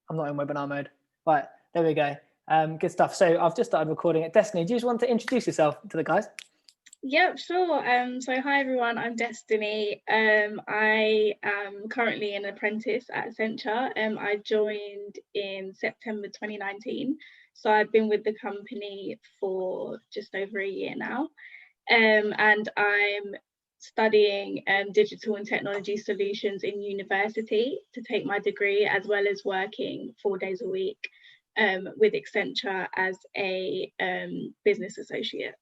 I'm not in webinar mode. Right, there we go. Good stuff. So I've just started recording it. Destiny, do you just want to introduce yourself to the guys? Yep, sure. So hi everyone, I'm Destiny. I am currently an apprentice at Accenture. I joined in September 2019. So I've been with the company for just over a year now. And I'm studying digital and technology solutions in university to take my degree, as well as working 4 days a week with Accenture as a business associate.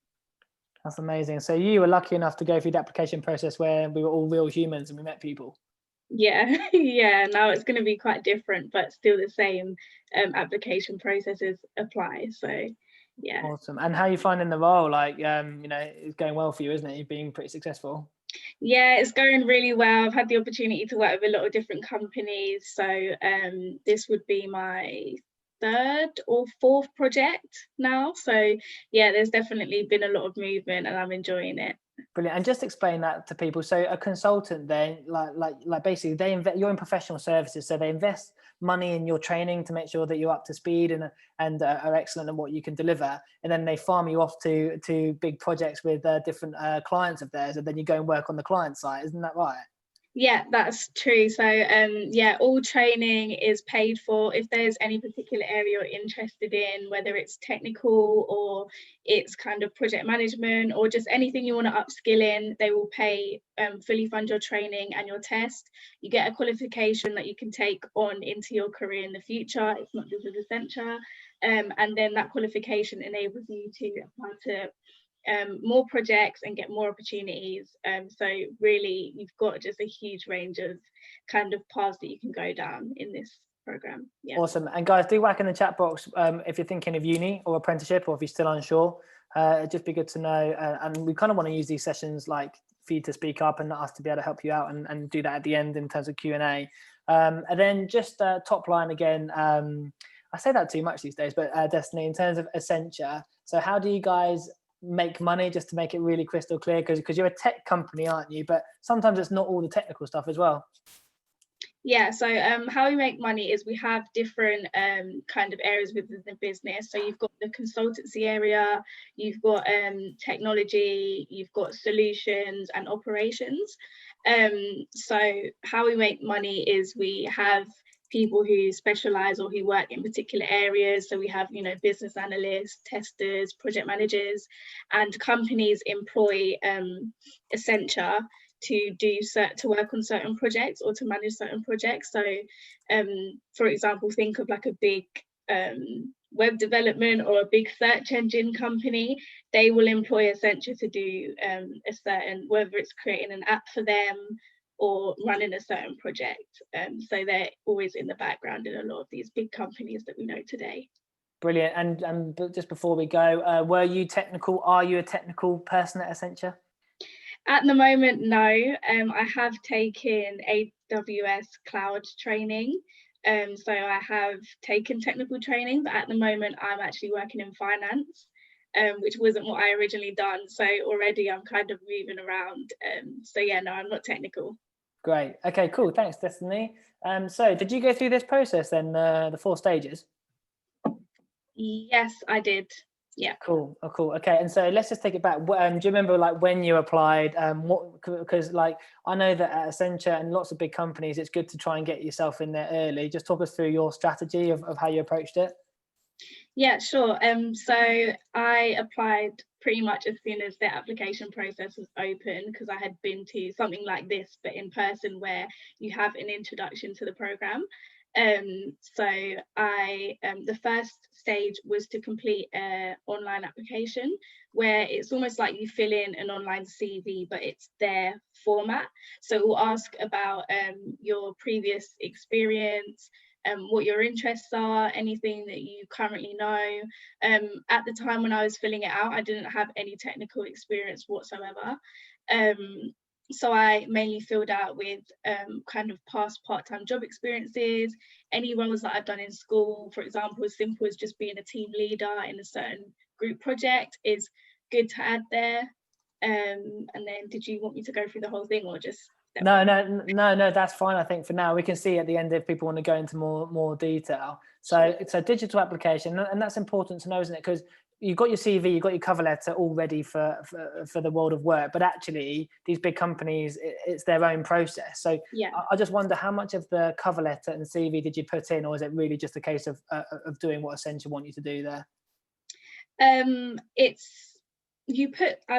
That's amazing. So you were lucky enough to go through the application process where we were all real humans and we met people. Yeah, yeah, now it's going to be quite different, but still the same application processes apply. So yeah. Awesome. And how are you finding the role? Like, it's going well for you, isn't it? You've been pretty successful. Yeah, it's going really well. I've had the opportunity to work with a lot of different companies. So this would be my third or fourth project now. So yeah, there's definitely been a lot of movement and I'm enjoying it. Brilliant. And just explain that to people. So a consultant then, like basically they invest, you're in professional services, so they invest money in your training to make sure that you're up to speed and are excellent at what you can deliver, and then they farm you off to big projects with different clients of theirs, and then you go and work on the client side. Isn't that right? Yeah, that's true. So yeah, all training is paid for. If there's any particular area you're interested in, whether it's technical or it's kind of project management or just anything you want to upskill in, they will pay, fully fund your training and your test. You get a qualification that you can take on into your career in the future. It's not just with Accenture. And then that qualification enables you to apply to more projects and get more opportunities. So really, you've got just a huge range of kind of paths that you can go down in this program. Yeah. Awesome. And guys, do whack in the chat box if you're thinking of uni or apprenticeship, or if you're still unsure. It'd just be good to know. And we kind of want to use these sessions like for you to speak up and us to be able to help you out and do that at the end in terms of Q&A. And then just top line again. I say that too much these days, but Destiny, in terms of Accenture, so how do you guys make money, just to make it really crystal clear, because you're a tech company, aren't you? But sometimes it's not all the technical stuff as well. Yeah, so how we make money is we have different kind of areas within the business. So you've got the consultancy area, you've got technology, you've got solutions and operations. So how we make money is we have people who specialize or who work in particular areas. So we have, business analysts, testers, project managers, and companies employ Accenture to work on certain projects or to manage certain projects. So for example, think of like a big web development or a big search engine company. They will employ Accenture to do a certain, whether it's creating an app for them or running a certain project. So they're always in the background in a lot of these big companies that we know today. Brilliant. And just before we go, were you technical? Are you a technical person at Accenture? At the moment, no. I have taken AWS cloud training. So I have taken technical training, but at the moment I'm actually working in finance, which wasn't what I originally done. So already I'm kind of moving around. So yeah, no, I'm not technical. Great. Okay, cool. Thanks, Destiny. So did you go through this process then, the 4 stages? Yes, I did. Yeah. Cool. Oh, cool. Okay. And so let's just take it back. Do you remember like when you applied? Because like I know that at Accenture and lots of big companies, it's good to try and get yourself in there early. Just talk us through your strategy of how you approached it. Yeah, sure. So I applied pretty much as soon as the application process was open, because I had been to something like this, but in person, where you have an introduction to the program. So the first stage was to complete an online application, where it's almost like you fill in an online CV, but it's their format. So it will ask about your previous experience, what your interests are, anything that you currently know. At the time when I was filling it out, I didn't have any technical experience whatsoever. So I mainly filled out with kind of past part-time job experiences, any roles that I've done in school. For example, as simple as just being a team leader in a certain group project is good to add there. And then did you want me to go through the whole thing or just? No, that's fine. I think for now we can see at the end if people want to go into more detail. So it's a digital application, and that's important to know, isn't it? Because you've got your CV, you've got your cover letter all ready for the world of work, but actually these big companies, it's their own process. So Yeah. I just wonder how much of the cover letter and CV did you put in, or is it really just a case of doing what Accenture want you to do there? I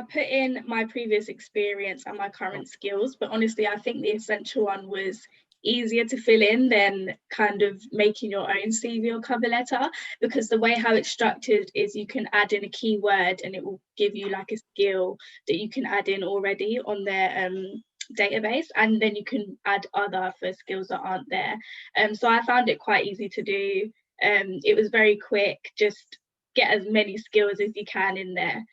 put in my previous experience and my current skills, but honestly, I think the Accenture one was easier to fill in than kind of making your own CV or cover letter, because the way how it's structured is you can add in a keyword and it will give you like a skill that you can add in already on their database, and then you can add other for skills that aren't there. So I found it quite easy to do. It was very quick, just get as many skills as you can in there.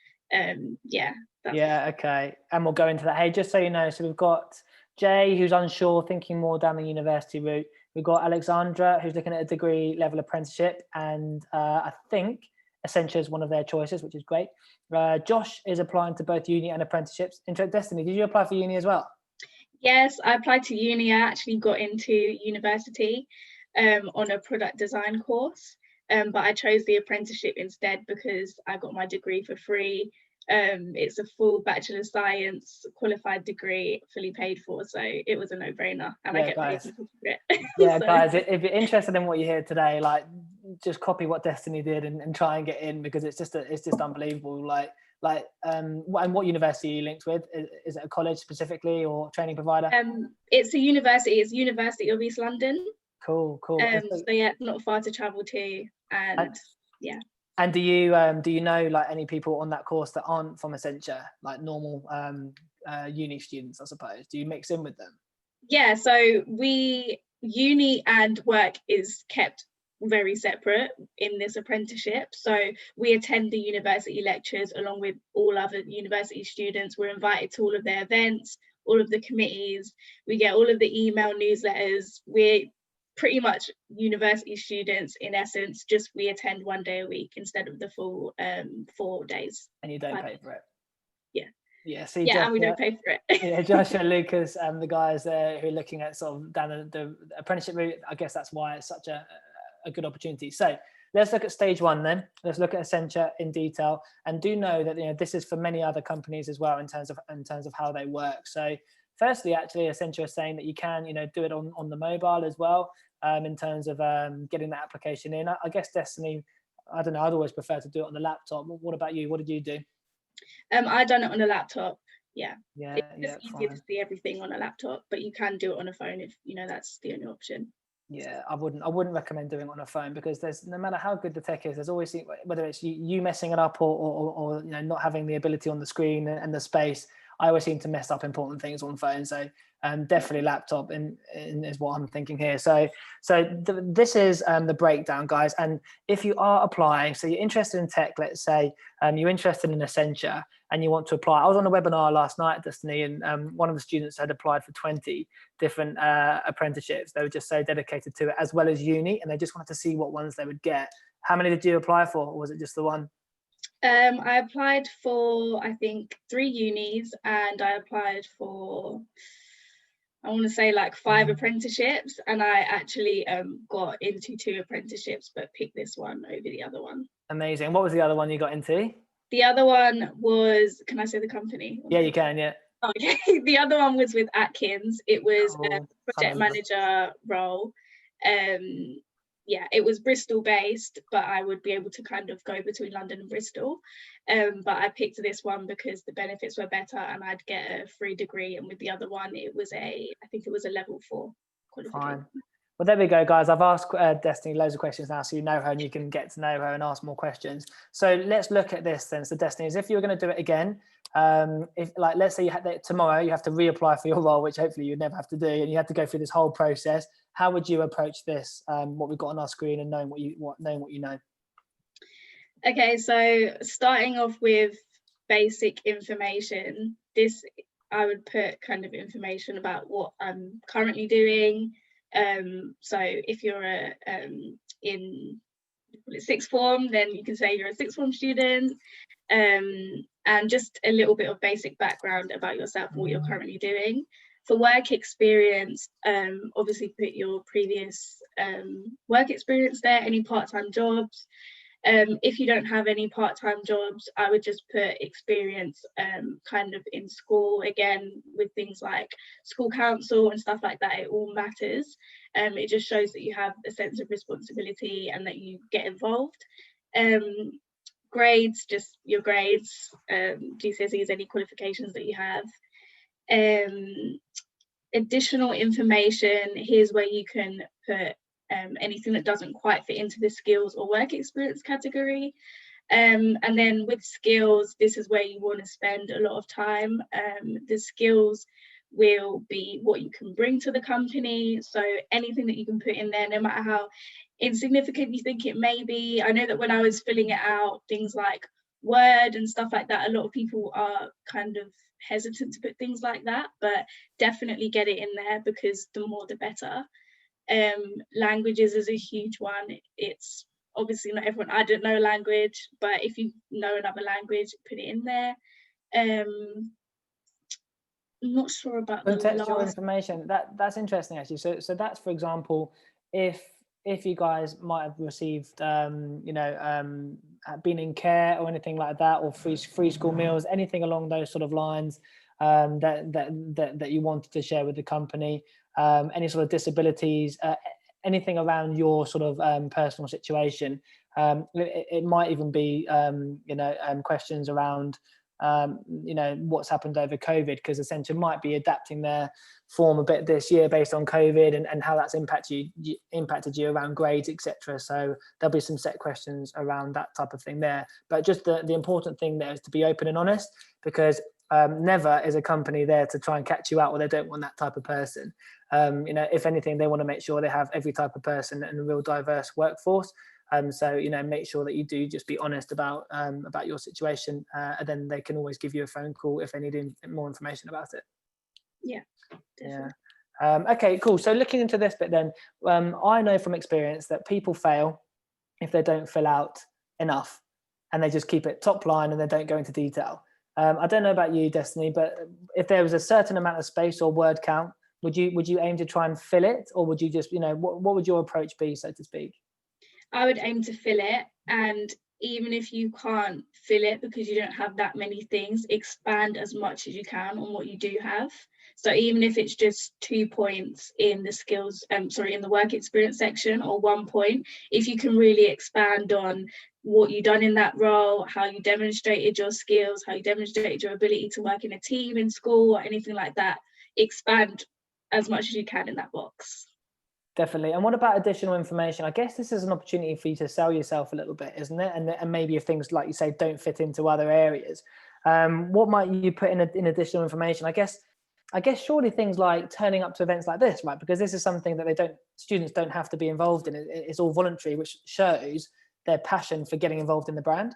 Okay, and we'll go into that. Hey, just so you know, so we've got Jay, who's unsure, thinking more down the university route. We've got Alexandra, who's looking at a degree level apprenticeship, and I think Accenture is one of their choices, which is great. Josh is applying to both uni and apprenticeships. Destiny, did you apply for uni as well? Yes, I applied to uni. I actually got into university on a product design course, but I chose the apprenticeship instead because I got my degree for free. It's a full Bachelor of Science qualified degree, fully paid for, so it was a no-brainer, and I get paid for it. Yeah, so, guys, if you're interested in what you hear today, like, just copy what Destiny did and try and get in, because it's just unbelievable. And what university are you linked with? Is it a college specifically or training provider? It's a university. It's University of East London. Cool. So yeah, not far to travel to, and yeah. And do you know like any people on that course that aren't from Accenture, like normal uni students, I suppose? Do you mix in with them? Yeah, so uni and work is kept very separate in this apprenticeship. So we attend the university lectures along with all other university students. We're invited to all of their events, all of the committees. We get all of the email newsletters. We're pretty much university students in essence, just we attend 1 day a week instead of the full 4 days. And you don't pay for it? Yeah, see, yeah, Josh, and we don't pay for it. Yeah, Josh and Lucas and the guys there who are looking at sort of down the apprenticeship route, I guess that's why it's such a good opportunity. So let's look at stage one then. Let's look at Accenture in detail, and do know that this is for many other companies as well in terms of how they work. So firstly, actually, Accenture is saying that you can do it on the mobile as well, in terms of getting that application in. I guess, Destiny, I don't know, I'd always prefer to do it on the laptop. What about you? What did you do? I done it on a laptop. Yeah, it's easier fine. to see everything on a laptop, but you can do it on a phone if that's the only option. Yeah, I wouldn't recommend doing it on a phone, because there's, no matter how good the tech is, there's always, whether it's you messing it up or not having the ability on the screen and the space. I always seem to mess up important things on phone. So definitely laptop is what I'm thinking here. So this is the breakdown, guys. And if you are applying, so you're interested in tech, let's say, you're interested in Accenture and you want to apply. I was on a webinar last night, Destiny, and one of the students had applied for 20 different apprenticeships. They were just so dedicated to it, as well as uni, and they just wanted to see what ones they would get. How many did you apply for, or was it just the one? I applied for, I think, 3 unis, and I applied for, I want to say, like 5 apprenticeships, and I actually got into 2 apprenticeships, but picked this one over the other one. Amazing. What was the other one you got into? The other one was, can I say the company? Yeah, you can, yeah. Okay. The other one was with Atkins. It was a project manager role. Yeah, it was Bristol based, but I would be able to kind of go between London and Bristol. But I picked this one because the benefits were better and I'd get a free degree. And with the other one, I think it was a level 4 qualification. Fine. Well, there we go, guys. I've asked Destiny loads of questions now, so you know her and you can get to know her and ask more questions. So let's look at this then. So Destiny, as if you were going to do it again, if, like, let's say tomorrow you have to reapply for your role, which hopefully you'd never have to do, and you have to go through this whole process, how would you approach this, what we've got on our screen, and knowing what you know? Okay, so starting off with basic information, I would put kind of information about what I'm currently doing. So if you're in sixth form, then you can say you're a sixth form student, and just a little bit of basic background about yourself, what you're currently doing. For work experience, obviously put your previous work experience there, any part-time jobs. If you don't have any part-time jobs, I would just put experience kind of in school, again, with things like school council and stuff like that. It all matters. It just shows that you have a sense of responsibility and that you get involved. Grades, just your grades, GCSEs, any qualifications that you have. Additional information, here's where you can put anything that doesn't quite fit into the skills or work experience category. And then with skills, this is where you want to spend a lot of time. The skills will be what you can bring to the company. So anything that you can put in there, no matter how insignificant you think it may be. I know that when I was filling it out, things like Word and stuff like that, a lot of people are kind of hesitant to put things like that, but definitely get it in there, because the more the better. Languages is a huge one. It's obviously not everyone, I don't know a language, but if you know another language, put it in there. I'm not sure about the Contextual last information, that's interesting actually. So that's, for example, if you guys might have received been in care or anything like that, or free school meals, anything along those sort of lines, that you wanted to share with the company, any sort of disabilities, anything around your sort of personal situation. It might even be questions around what's happened over COVID, because Accenture might be adapting their form a bit this year based on COVID and how that's impacted you around grades, etc. So there'll be some set questions around that type of thing there. But just the important thing there is to be open and honest, because never is a company there to try and catch you out, or they don't want that type of person. If anything, they want to make sure they have every type of person and a real diverse workforce. So make sure that you do just be honest about your situation, and then they can always give you a phone call if they need more information about it. Yeah, definitely. Yeah. Okay, cool. So looking into this bit then, I know from experience that people fail if they don't fill out enough and they just keep it top line and they don't go into detail. I don't know about you, Destiny, but if there was a certain amount of space or word count, would you aim to try and fill it, or would you just, what would your approach be, so to speak? I would aim to fill it, and even if you can't fill it because you don't have that many things, expand as much as you can on what you do have. So even if it's just 2 points in the skills, in the work experience section, or 1 point, if you can really expand on what you've done in that role, how you demonstrated your skills, how you demonstrated your ability to work in a team in school or anything like that, expand as much as you can in that box. Definitely. And what about additional information? I guess this is an opportunity for you to sell yourself a little bit, isn't it? And maybe if things, like you say, don't fit into other areas, what might you put in additional information? I guess surely things like turning up to events like this, right? Because this is something that students don't have to be involved in. It's all voluntary, which shows their passion for getting involved in the brand.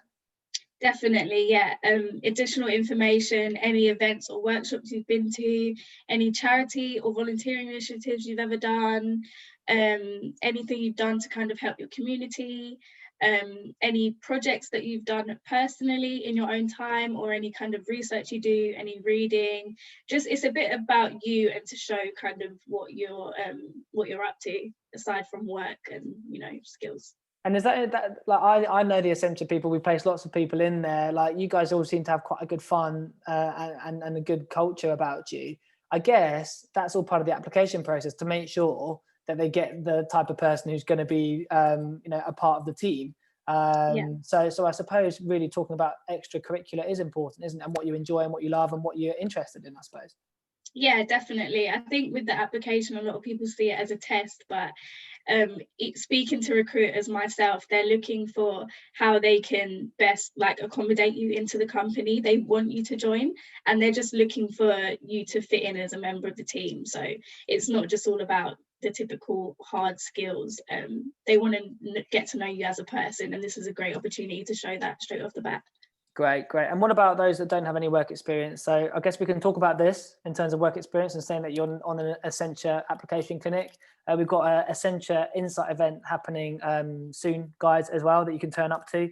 Definitely, yeah. Additional information, any events or workshops you've been to, any charity or volunteering initiatives you've ever done, anything you've done to kind of help your community, any projects that you've done personally in your own time, or any kind of research you do, any reading. Just, it's a bit about you, and to show kind of what you're up to aside from work and skills. And is that like, I know the Accenture people, we place lots of people in there. Like, you guys all seem to have quite a good fun and a good culture about you. I guess that's all part of the application process, to make sure that they get the type of person who's going to be a part of the team. So I suppose really talking about extracurricular is important, isn't it? And what you enjoy and what you love and what you're interested in, I suppose. Yeah, definitely. I think with the application, a lot of people see it as a test, but speaking to recruiters myself, they're looking for how they can best accommodate you into the company. They want you to join, and they're just looking for you to fit in as a member of the team. So it's not just all about the typical hard skills. They want to get to know you as a person, and this is a great opportunity to show that straight off the bat. Great. And what about those that don't have any work experience? So I guess we can talk about this in terms of work experience, and saying that you're on an Accenture application clinic. We've got an Accenture Insight event happening soon, guys, as well, that you can turn up to.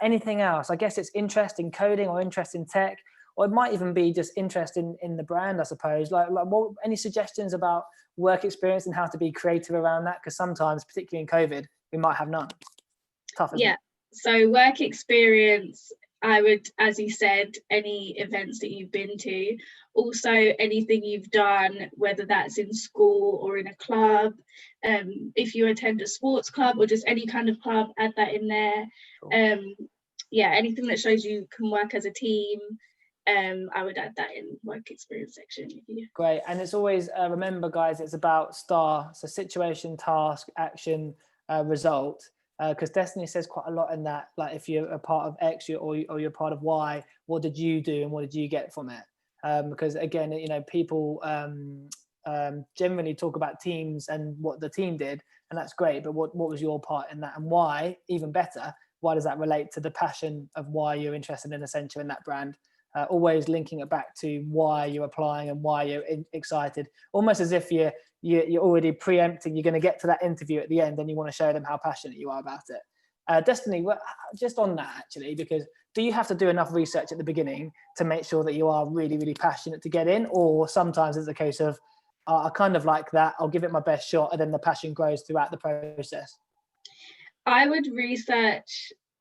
Anything else? I guess it's interest in coding or interest in tech, or it might even be just interest in the brand, I suppose. Like what, any suggestions about work experience and how to be creative around that? Because sometimes, particularly in COVID, we might have none. Tough, isn't it? So work experience, I would, as you said, any events that you've been to, also anything you've done, whether that's in school or in a club, if you attend a sports club or just any kind of club, add that in there. Cool. Anything that shows you can work as a team, I would add that in work experience section. Great. And it's always, remember guys, it's about STAR, so situation, task, action, result. Because Destiny says quite a lot in that, like if you're a part of X or you're part of Y, what did you do and what did you get from it? Because again, you know, people generally talk about teams and what the team did, and that's great, but what was your part in that, and why? Even better, why does that relate to the passion of why you're interested in Accenture and that brand? Always linking it back to why you're applying and why you're excited, almost as if you're already preempting you're going to get to that interview at the end and you want to show them how passionate you are about it. Destiny, just on that actually, because do you have to do enough research at the beginning to make sure that you are really, really passionate to get in, or sometimes it's a case of I kind of like that, I'll give it my best shot, and then the passion grows throughout the process? I would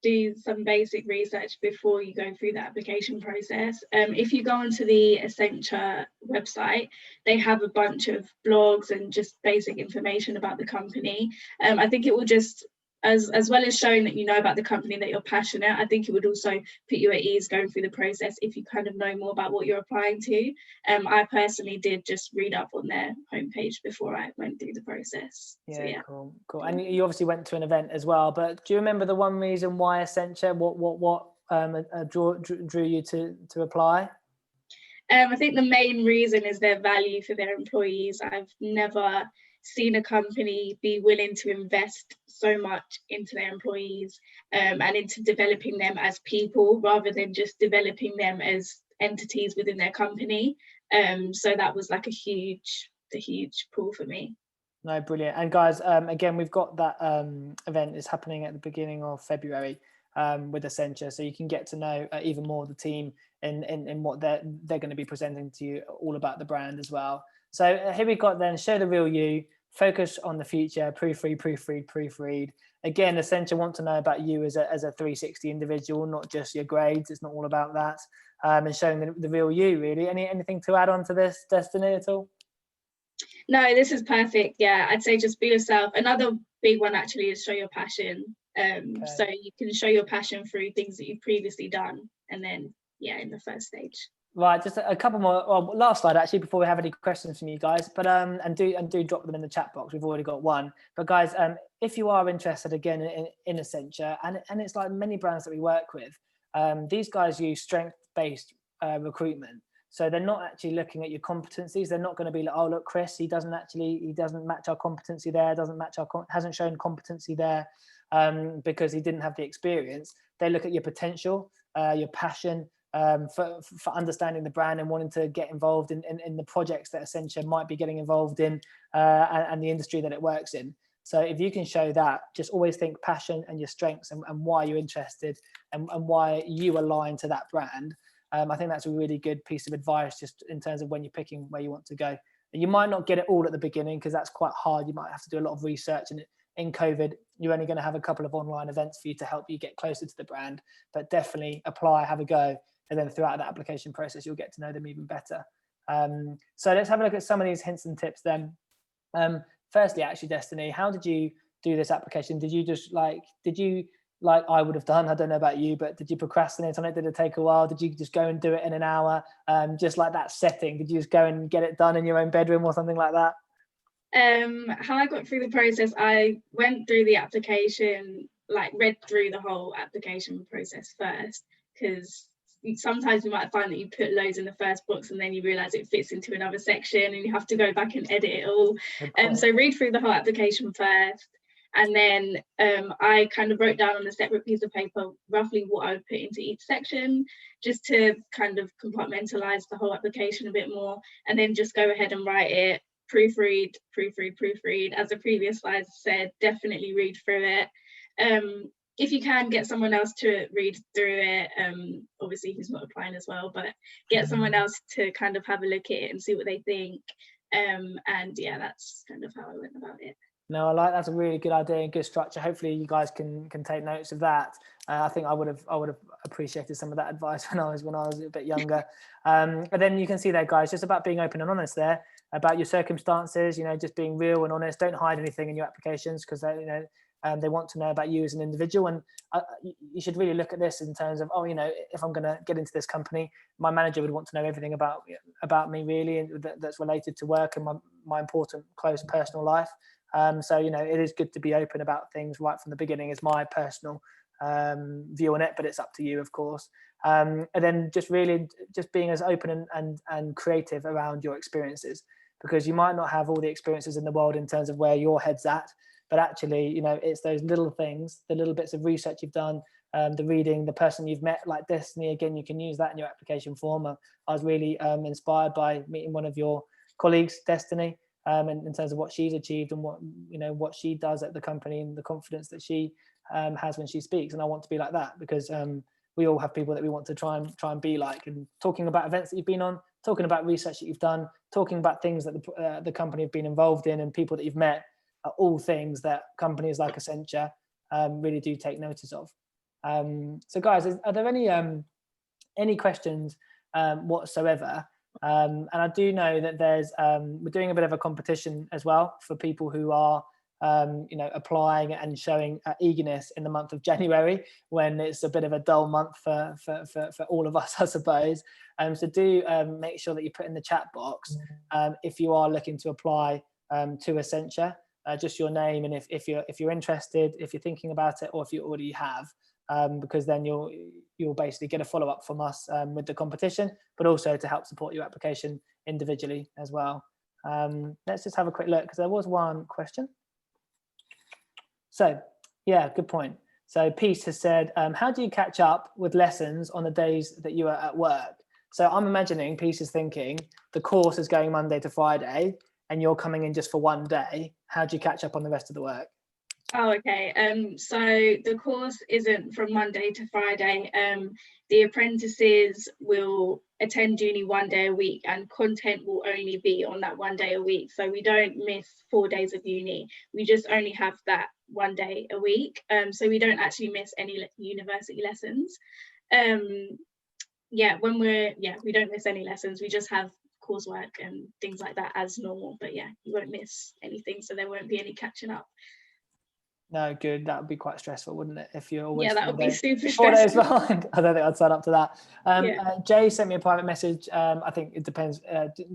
do some basic research before you go through the application process. If you go onto the Accenture website, they have a bunch of blogs and just basic information about the company. I think it will just, as well as showing that you know about the company, that you're passionate, I think it would also put you at ease going through the process if you kind of know more about what you're applying to. I personally did just read up on their homepage before I went through the process. Cool. And you obviously went to an event as well, but do you remember the one reason why Accenture, what drew you to apply? I think the main reason is their value for their employees. I've never seen a company be willing to invest so much into their employees and into developing them as people rather than just developing them as entities within their company. So that was like a huge pull for me. No, brilliant. And guys, again, we've got that event is happening at the beginning of February with Accenture, so you can get to know even more of the team in what they're going to be presenting to you, all about the brand as well. So here we got then, show the real you, focus on the future, proofread. Again, Accenture want to know about you as a 360 individual, not just your grades. It's not all about that. And showing the real you, really. Anything to add on to this, Destiny, at all? No, this is perfect. Yeah, I'd say just be yourself. Another big one actually is show your passion. So you can show your passion through things that you've previously done, and then in the first stage. Right, just a couple more. Well, last slide actually before we have any questions from you guys. But and do drop them in the chat box. We've already got one. But guys, if you are interested again in Accenture, and it's like many brands that we work with, these guys use strength-based recruitment. So they're not actually looking at your competencies. They're not going to be like, oh look, Chris, he doesn't match our competency there. Hasn't shown competency there because he didn't have the experience. They look at your potential, your passion. For understanding the brand and wanting to get involved in the projects that Accenture might be getting involved in and the industry that it works in. So if you can show that, just always think passion and your strengths and why you're interested and why you align to that brand. I think that's a really good piece of advice just in terms of when you're picking where you want to go. And you might not get it all at the beginning because that's quite hard. You might have to do a lot of research, and in COVID, you're only going to have a couple of online events for you to help you get closer to the brand, but definitely apply, have a go. And then throughout the application process, you'll get to know them even better. So let's have a look at some of these hints and tips then. Firstly, actually, Destiny, how did you do this application? Did you like I would have done? I don't know about you, but did you procrastinate on it? Did it take a while? Did you just go and do it in an hour? Just like that setting, did you just go and get it done in your own bedroom or something like that? How I got through the process, I went through the application, like read through the whole application process first, because sometimes you might find that you put loads in the first box and then you realize it fits into another section and you have to go back and edit it all. So read through the whole application first, and then I kind of wrote down on a separate piece of paper roughly what I would put into each section, just to kind of compartmentalize the whole application a bit more, and then just go ahead and write it, proofread. As the previous slide said, definitely read through it. if you can get someone else to read through it, obviously who's not applying as well, but get someone else to kind of have a look at it and see what they think. And yeah, that's kind of how I went about it. No, I like, that's a really good idea and good structure. Hopefully you guys can take notes of that. I think I would have appreciated some of that advice when I was a bit younger. But then you can see there, guys, just about being open and honest there about your circumstances, you know, just being real and honest. Don't hide anything in your applications, because they, you know, they want to know about you as an individual. And you should really look at this in terms of, oh, you know, if I'm going to get into this company, my manager would want to know everything about me, really, and that's related to work and my important close personal life. So, you know, it is good to be open about things right from the beginning, is my personal view on it, but it's up to you, of course. And then just really just being as open and creative around your experiences, because you might not have all the experiences in the world in terms of where your head's at, but actually, you know, it's those little things, the little bits of research you've done, the reading, the person you've met, like Destiny, again, you can use that in your application form. I was really inspired by meeting one of your colleagues, Destiny, in terms of what she's achieved and what, you know, what she does at the company and the confidence that she has when she speaks. And I want to be like that, because we all have people that we want to try and be like. And talking about events that you've been on, talking about research that you've done, talking about things that the company have been involved in and people that you've met, are all things that companies like Accenture really do take notice of. So guys, are there any questions whatsoever? And I do know that there's we're doing a bit of a competition as well for people who are you know, applying and showing eagerness in the month of January, when it's a bit of a dull month for all of us, I suppose. So do make sure that you put in the chat box if you are looking to apply to Accenture, just your name, and if you're interested, if you're thinking about it, or if you already have. Because then you'll basically get a follow-up from us with the competition, but also to help support your application individually as well. Let's just have a quick look, because there was one question. So yeah, good point. So Peace has said, how do you catch up with lessons on the days that you are at work? So I'm imagining Peace is thinking the course is going Monday to Friday and you're coming in just for one day. How do you catch up on the rest of the work? Oh, okay. So the course isn't from Monday to Friday. The apprentices will attend uni 1 day a week, and content will only be on that 1 day a week. So we don't miss 4 days of uni. We just only have that 1 day a week. So we don't actually miss any university lessons. We don't miss any lessons. We just have coursework and things like that as normal. But yeah, you won't miss anything. So there won't be any catching up. No, good. That would be quite stressful, wouldn't it? If you're always that would be super 4 days stressful. behind. I don't think I'd sign up to that. Jay sent me a private message. I think it depends.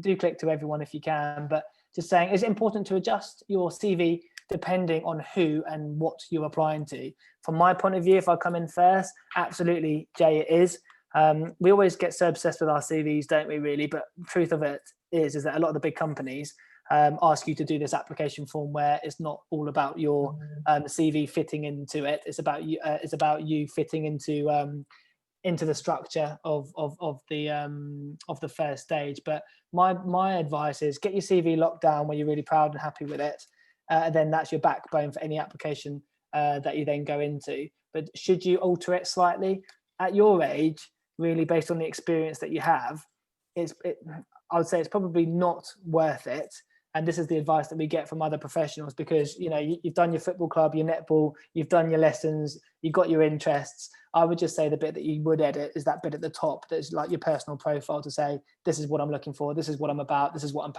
Do click to everyone if you can, but just saying, is it important to adjust your CV depending on who and what you're applying to? From my point of view, if I come in first, absolutely, Jay, it is. We always get so obsessed with our CVs, don't we, really? But the truth of it is that a lot of the big companies ask you to do this application form where it's not all about your CV fitting into it. It's about you. It's about you fitting into the structure of the first stage. But my advice is get your CV locked down where you're really proud and happy with it, and then that's your backbone for any application that you then go into. But should you alter it slightly at your age, really based on the experience that you have, I would say it's probably not worth it. And this is the advice that we get from other professionals, because, you know, you've done your football club, your netball, you've done your lessons, you've got your interests. I would just say the bit that you would edit is that bit at the top that's like your personal profile, to say, this is what I'm looking for, this is what I'm about, this is what I'm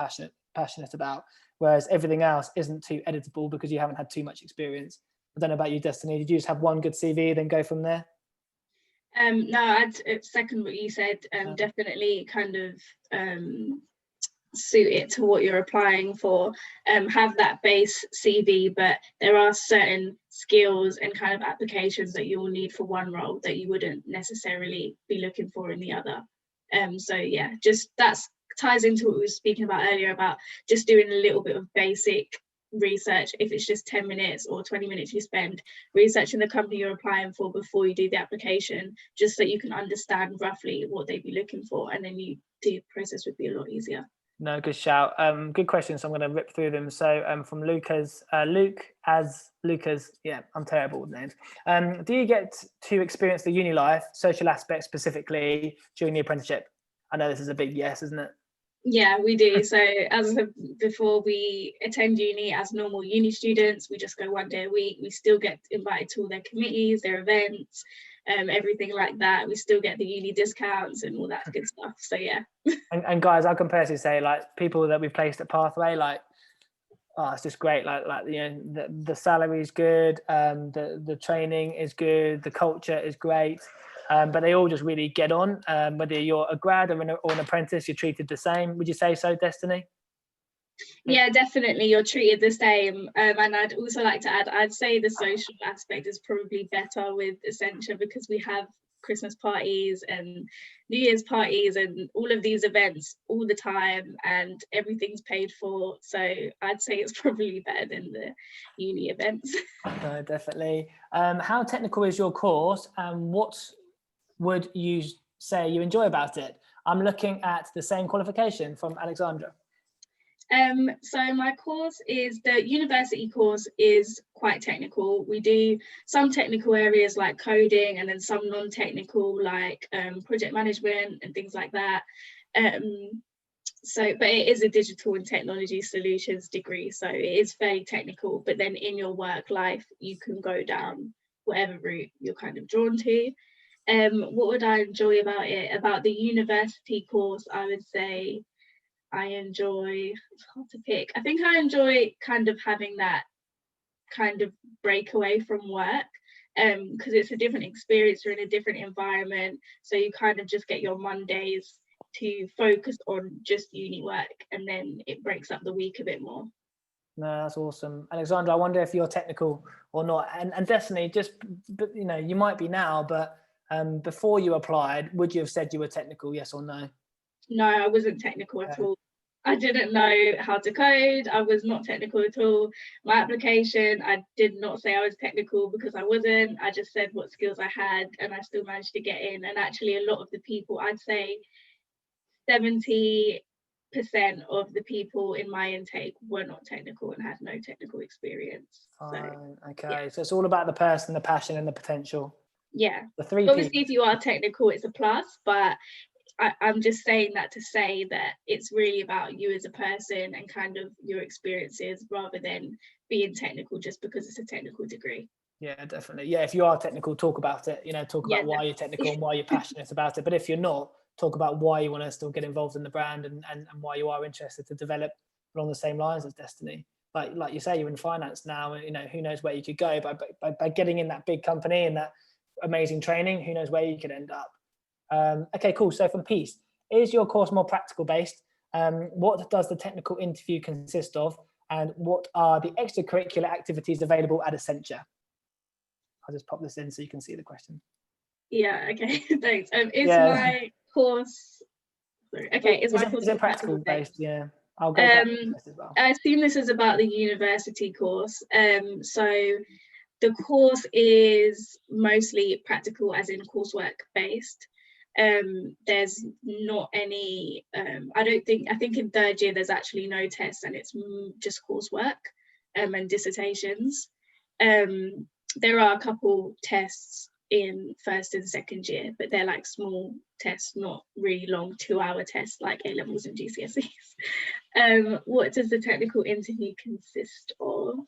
passionate about. Whereas everything else isn't too editable because you haven't had too much experience. I don't know about you, Destiny. Did you just have one good CV, then go from there? No, I'd second what you said. Definitely kind of suit it to what you're applying for. Have that base CV, but there are certain skills and kind of applications that you will need for one role that you wouldn't necessarily be looking for in the other. So yeah, just that's ties into what we were speaking about earlier about just doing a little bit of basic research. If it's just 10 minutes or 20 minutes you spend researching the company you're applying for before you do the application, just so you can understand roughly what they'd be looking for, and then the process would be a lot easier. No, good shout. Good question. So I'm going to rip through them. So from Lucas, Lucas. Yeah, I'm terrible with names. Do you get to experience the uni life, social aspects specifically during the apprenticeship? I know this is a big yes, isn't it? Yeah, we do. So as I said before, we attend uni as normal uni students. We just go 1 day a week. We still get invited to all their committees, their events, everything like that. We still get the uni discounts and all that good stuff. So yeah. And guys, I can personally say, like, people that we've placed at Pathway, like, oh, it's just great. Like the salary is good, the training is good, the culture is great, but they all just really get on. Whether you're a grad or an apprentice, you're treated the same. Would you say so, Destiny? Yeah, definitely. You're treated the same. And I'd also like to add, I'd say the social aspect is probably better with Accenture because we have Christmas parties and New Year's parties and all of these events all the time, and everything's paid for. So I'd say it's probably better than the uni events. No, definitely. How technical is your course, and what would you say you enjoy about it? I'm looking at the same qualification from Alexandra. So my course is, the university course is quite technical. We do some technical areas like coding, and then some non-technical like project management and things like that. But it is a digital and technology solutions degree, so it is fairly technical, but then in your work life you can go down whatever route you're kind of drawn to. What would I enjoy about it? About the university course, I would say I enjoy, it's hard to pick. I think I enjoy kind of having that kind of breakaway from work, because it's a different experience, you're in a different environment, so you kind of just get your Mondays to focus on just uni work, and then it breaks up the week a bit more. No, that's awesome. Alexandra, I wonder if you're technical or not. And Destiny, just, you know, you might be now, but before you applied, would you have said you were technical, yes or no? No, I wasn't technical at all. I didn't know how to code. I was not technical at all. My application, I did not say I was technical because I wasn't. I just said what skills I had, and I still managed to get in. And actually a lot of the people, I'd say 70% of the people in my intake were not technical and had no technical experience. So, okay, yeah. So it's all about the person, the passion, and the potential. Yeah. The three Obviously, if you are technical, it's a plus, but I'm just saying that to say that it's really about you as a person and kind of your experiences, rather than being technical just because it's a technical degree. Yeah, definitely. Yeah, if you are technical, talk about it. You know, talk about why you're technical and why you're passionate about it. But if you're not, talk about why you want to still get involved in the brand, and why you are interested to develop along the same lines as Destiny. Like you say, you're in finance now, and you know, who knows where you could go by getting in that big company and that amazing training. Who knows where you could end up. Okay, cool. So from Peace, is your course more practical based? What does the technical interview consist of? And what are the extracurricular activities available at Accenture? I'll just pop this in so you can see the question. Yeah, okay, thanks. My course, sorry, okay, is my course is it practical based? Yeah, I'll go back to this as well. I assume this is about the university course. So the course is mostly practical, as in coursework based. There's not any, I think in third year there's actually no tests, and it's just coursework and dissertations. There are a couple tests in first and second year, but they're like small tests, not really long 2-hour tests like A-levels and GCSEs. What does the technical interview consist of?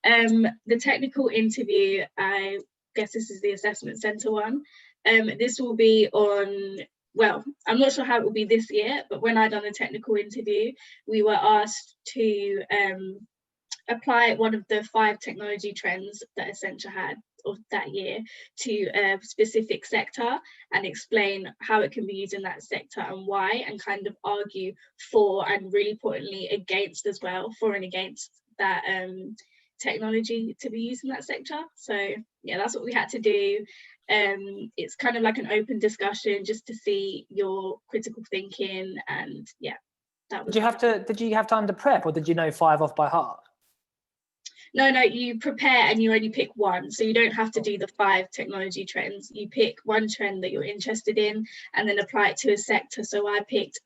The technical interview, I guess this is the assessment centre one. This will be on, well, I'm not sure how it will be this year, but when I done a technical interview, we were asked to apply one of the 5 technology trends that Accenture had of that year to a specific sector, and explain how it can be used in that sector and why, and kind of argue for, and really importantly against as well, for and against that technology to be used in that sector. So yeah, that's what we had to do. It's kind of like an open discussion just to see your critical thinking, and yeah, that was. Did you have time to prep, or did you know 5 off by heart? No, you prepare and you only pick one. So you don't have to do the 5 technology trends. You pick one trend that you're interested in and then apply it to a sector. So I picked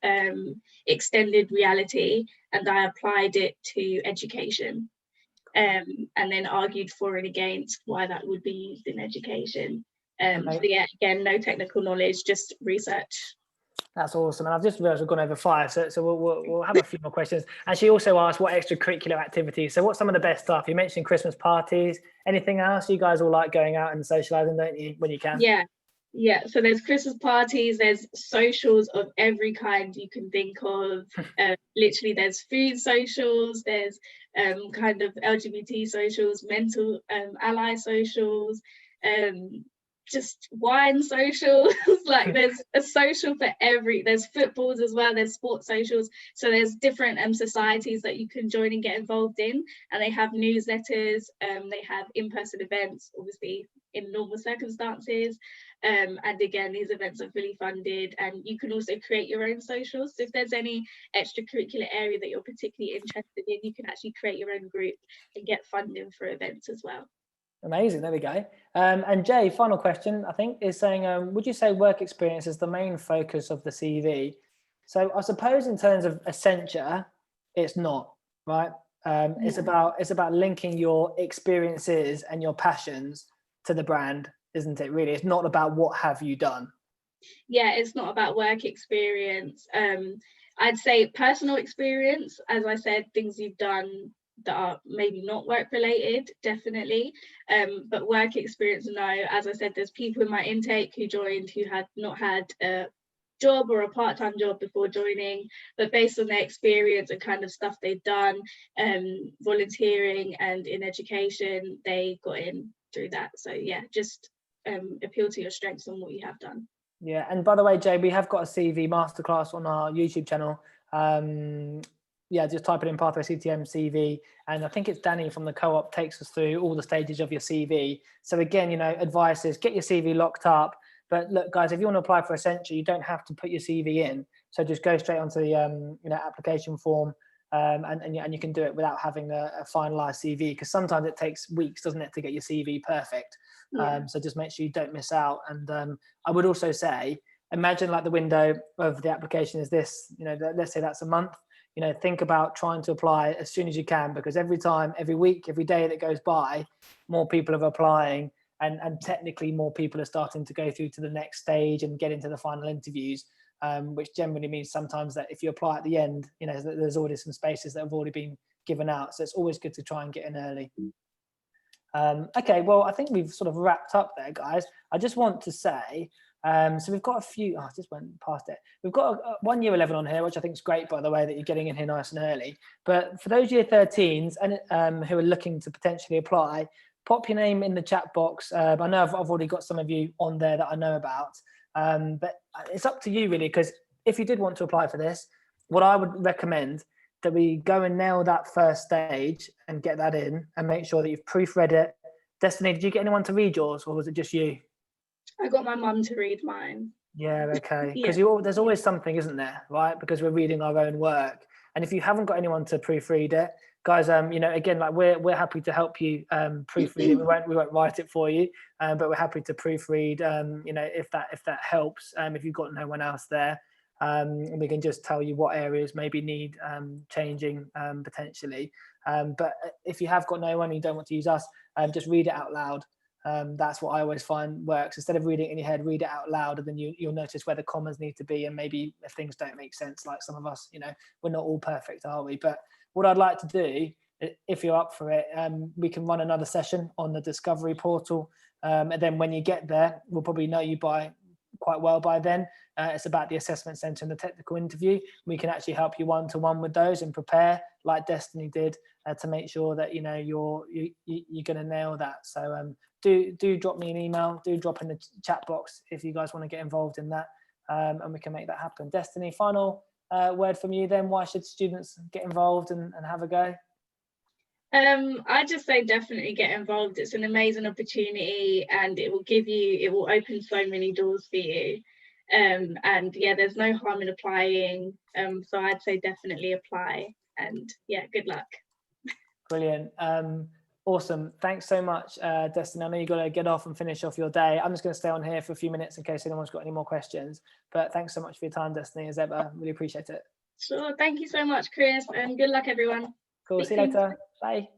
extended reality and I applied it to education, and then argued for and against why that would be used in education. So yeah, again, no technical knowledge, just research. That's awesome. And I've just realized we've gone over 5, so we'll have a few more questions. And she also asked what extracurricular activities. So what's some of the best stuff? You mentioned Christmas parties. Anything else? You guys all like going out and socializing, don't you, when you can? Yeah. So there's Christmas parties, there's socials of every kind you can think of. Literally, there's food socials, there's kind of LGBT socials, mental ally socials, just wine socials. Like there's a social for there's footballs as well, there's sports socials. So there's different societies that you can join and get involved in, and they have newsletters, they have in-person events, obviously in normal circumstances, and again, these events are fully funded, and you can also create your own socials. So if there's any extracurricular area that you're particularly interested in, you can actually create your own group and get funding for events as well. Amazing. There we go. And Jay, final question, I think, is saying, would you say work experience is the main focus of the CV? So I suppose in terms of Accenture, it's not, right? It's about linking your experiences and your passions to the brand, isn't it? Really, it's not about what have you done. Yeah, it's not about work experience. I'd say personal experience, as I said, things you've done that are maybe not work related, definitely, but work experience, no. As I said, there's people in my intake who joined who had not had a job or a part-time job before joining, but based on their experience and kind of stuff they've done, volunteering and in education, they got in through that. So yeah, just appeal to your strengths and what you have done. Yeah, and by the way, Jay, we have got a CV masterclass on our YouTube channel. Yeah, just type it in Pathway CTM CV, and I think it's Danny from the co-op takes us through all the stages of your CV. So again, advice is get your CV locked up. But look, guys, if you want to apply for Accenture, you don't have to put your CV in. So just go straight onto the application form, and you can do it without having a finalized CV, because sometimes it takes weeks, doesn't it, to get your CV perfect. Yeah. So just make sure you don't miss out. And I would also say, imagine like the window of the application is this, let's say that's a month. Think about trying to apply as soon as you can, because every time, every week, every day that goes by, more people are applying, and technically more people are starting to go through to the next stage and get into the final interviews, which generally means sometimes that if you apply at the end, there's already some spaces that have already been given out. So it's always good to try and get in early. Okay, well, I think we've sort of wrapped up there, guys. I just want to say, so we've got a few, I just went past it. We've got a 1 year 11 on here, which I think is great, by the way, that you're getting in here nice and early. But for those year 13s and who are looking to potentially apply, pop your name in the chat box. I know I've already got some of you on there that I know about, but it's up to you really, because if you did want to apply for this, what I would recommend that we go and nail that first stage and get that in and make sure that you've proofread it. Destiny, did you get anyone to read yours, or was it just you? I got my mum to read mine. Yeah, okay. Because Yeah. there's always something, isn't there, right? Because we're reading our own work. And if you haven't got anyone to proofread it, guys, again, like we're happy to help you proofread it. We won't write it for you, but we're happy to proofread. If that helps. If you've got no one else there, and we can just tell you what areas maybe need changing potentially. But if you have got no one and you don't want to use us, just read it out loud. That's what I always find works. Instead of reading it in your head, read it out loud, and then you'll notice where the commas need to be, and maybe if things don't make sense, like some of us, we're not all perfect, are we? But what I'd like to do, if you're up for it, we can run another session on the Discovery portal, and then when you get there, we'll probably know you quite well by then. It's about the assessment centre and the technical interview. We can actually help you one-to-one with those and prepare like Destiny did to make sure that you're going to nail that. So do drop me an email, do drop in the chat box if you guys want to get involved in that, and we can make that happen. Destiny, final word from you then. Why should students get involved and have a go? I just say definitely get involved. It's an amazing opportunity, and it will open so many doors for you. And yeah, there's no harm in applying. So I'd say definitely apply, and yeah, good luck. Brilliant. Awesome. Thanks so much, Destiny. I know you've got to get off and finish off your day. I'm just going to stay on here for a few minutes in case anyone's got any more questions. But thanks so much for your time, Destiny, as ever. Really appreciate it. Sure. Thank you so much, Chris, and good luck, everyone. Cool. See you later. Bye.